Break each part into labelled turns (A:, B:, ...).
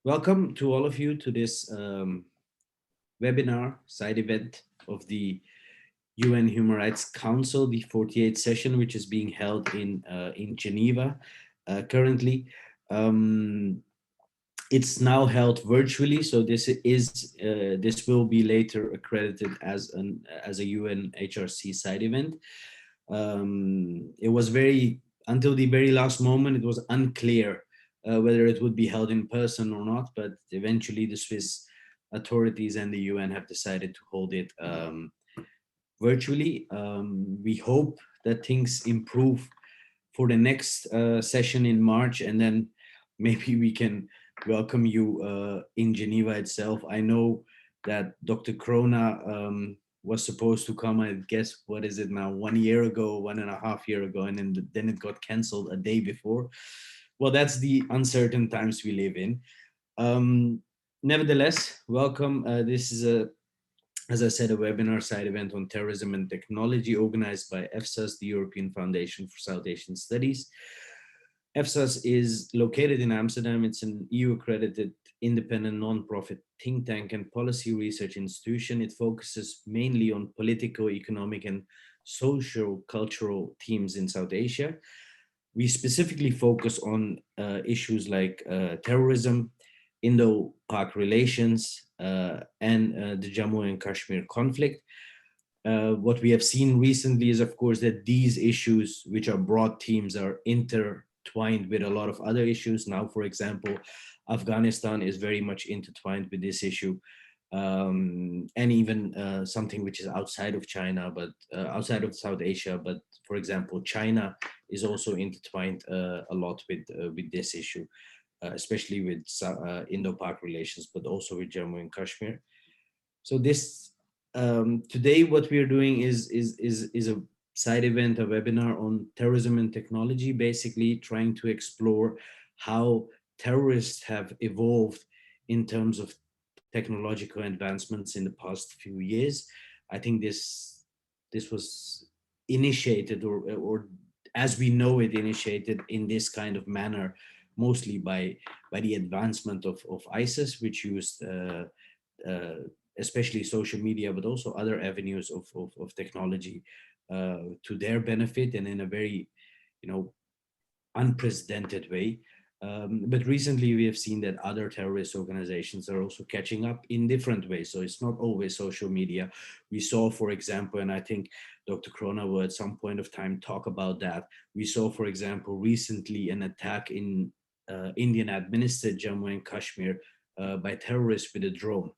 A: Welcome to all of you to this webinar side event of the UN Human Rights Council, the 48th session, which is being held in Geneva currently. It's now held virtually, so this will be later accredited as a UN HRC side event. It was until the very last moment, it was unclear whether it would be held in person or not, but eventually the Swiss authorities and the UN have decided to hold it virtually. We hope that things improve for the next session in March, and then maybe we can welcome you in Geneva itself. I know that Dr. Krona was supposed to come, I guess, what is it now, 1 year ago, 1.5 year ago, and then it got canceled a day before. Well, that's the uncertain times we live in. Nevertheless, welcome. This is as I said, a webinar side event on terrorism and technology organized by EFSAS, the European Foundation for South Asian Studies. EFSAS is located in Amsterdam. It's an EU-accredited independent non-profit think tank and policy research institution. It focuses mainly on political, economic, and social cultural themes in South Asia. We specifically focus on issues like terrorism, Indo-Pak relations, and the Jammu and Kashmir conflict. What we have seen recently is, of course, that these issues, which are broad themes, are intertwined with a lot of other issues. Now, for example, Afghanistan is very much intertwined with this issue, and even something which is outside of China, but outside of South Asia. But for example, China is also intertwined a lot with this issue, especially with Indo-Pak relations, but also with Jammu and Kashmir. So this today, what we are doing is a side event, a webinar on terrorism and technology, basically trying to explore how terrorists have evolved in terms of technological advancements in the past few years. I think this was initiated or as we know it, initiated in this kind of manner, mostly by the advancement of ISIS, which used especially social media, but also other avenues of technology to their benefit and in a very, unprecedented way. But recently we have seen that other terrorist organizations are also catching up in different ways. So it's not always social media. We saw, for example, and I think Dr. Krona will at some point of time talk about that. We saw, for example, recently an attack in Indian administered Jammu and Kashmir by terrorists with a drone.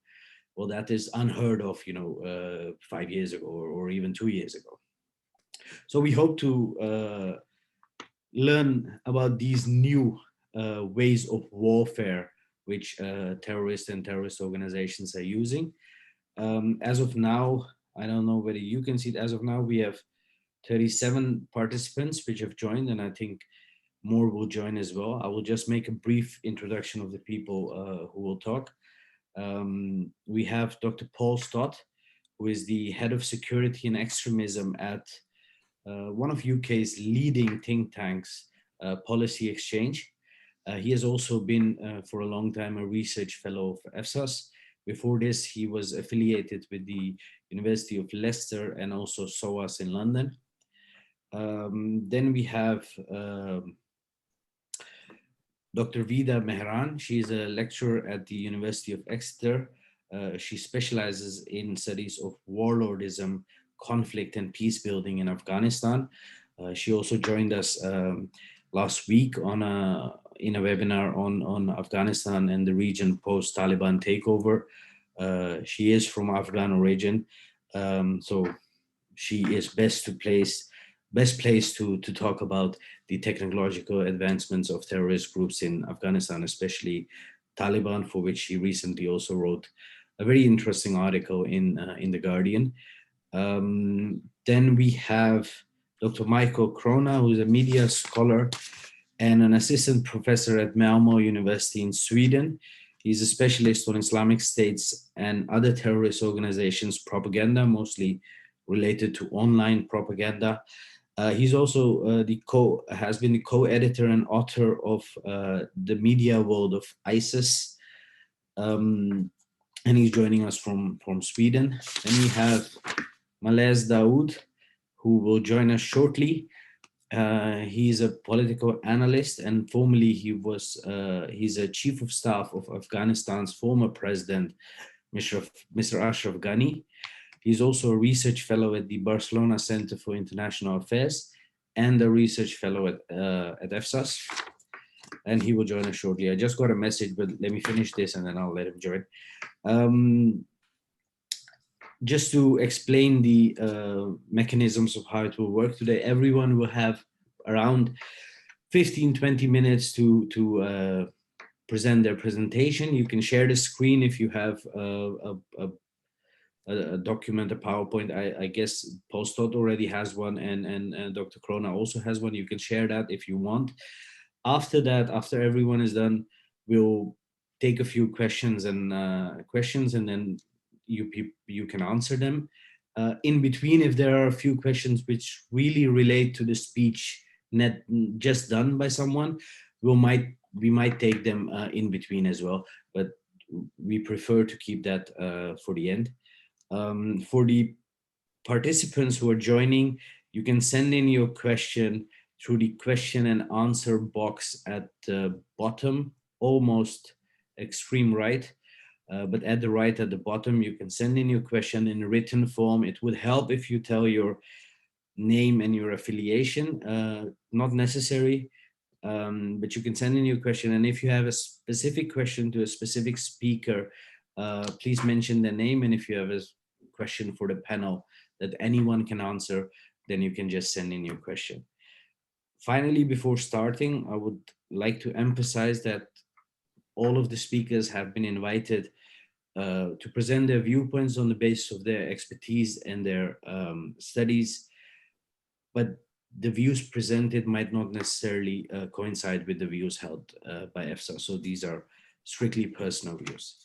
A: Well, that is unheard of, 5 years ago or even 2 years ago. So we hope to learn about these new ways of warfare which terrorists and terrorist organizations are using. As of now, I don't know whether you can see it. As of now, we have 37 participants which have joined, and I think more will join as well. I will just make a brief introduction of the people who will talk. We have Dr. Paul Stott, who is the head of security and extremism at one of UK's leading think tanks, Policy Exchange. He has also been for a long time a research fellow of EFSAS. Before this, he was affiliated with the University of Leicester and also SOAS in London. Then we have Dr. Vida Mehran. She's a lecturer at the University of Exeter. She specializes in studies of warlordism, conflict, and peace building in Afghanistan. She also joined us last week in a webinar on Afghanistan and the region post-Taliban takeover. She is from Afghan origin, so she is best placed to talk about the technological advancements of terrorist groups in Afghanistan, especially Taliban, for which she recently also wrote a very interesting article in The Guardian. Then we have Dr. Michael Krona, who is a media scholar and an assistant professor at Malmö University in Sweden. He's a specialist on Islamic States and other terrorist organizations' propaganda, mostly related to online propaganda. He's also has been the co-editor and author of The Media World of ISIS, And he's joining us from Sweden. Then we have Malaz Daoud, who will join us shortly. He's a political analyst, and formerly he's a chief of staff of Afghanistan's former president, Mr. Ashraf Ghani. He's also a research fellow at the Barcelona Center for International Affairs and a research fellow at EFSAS. And he will join us shortly. I just got a message, but let me finish this and then I'll let him join. Just to explain the mechanisms of how it will work today, everyone will have around 15-20 minutes to present their presentation. You can share the screen if you have a document, a PowerPoint. I guess Postot already has one, and Dr. Krona also has one. You can share that if you want. After that, after everyone is done, we'll take a few questions, and then you can answer them. In between, if there are a few questions which really relate to the speech net just done by someone, we might take them in between as well, but we prefer to keep that for the end. For the participants who are joining, you can send in your question through the question and answer box at the bottom, almost extreme right. But at the right at the bottom, you can send in your question in a written form. It would help if you tell your name and your affiliation, not necessary, but you can send in your question. And if you have a specific question to a specific speaker, please mention their name. And if you have a question for the panel that anyone can answer, then you can just send in your question. Finally, before starting, I would like to emphasize that all of the speakers have been invited to present their viewpoints on the basis of their expertise and their studies, but the views presented might not necessarily coincide with the views held by EFSA. So these are strictly personal views.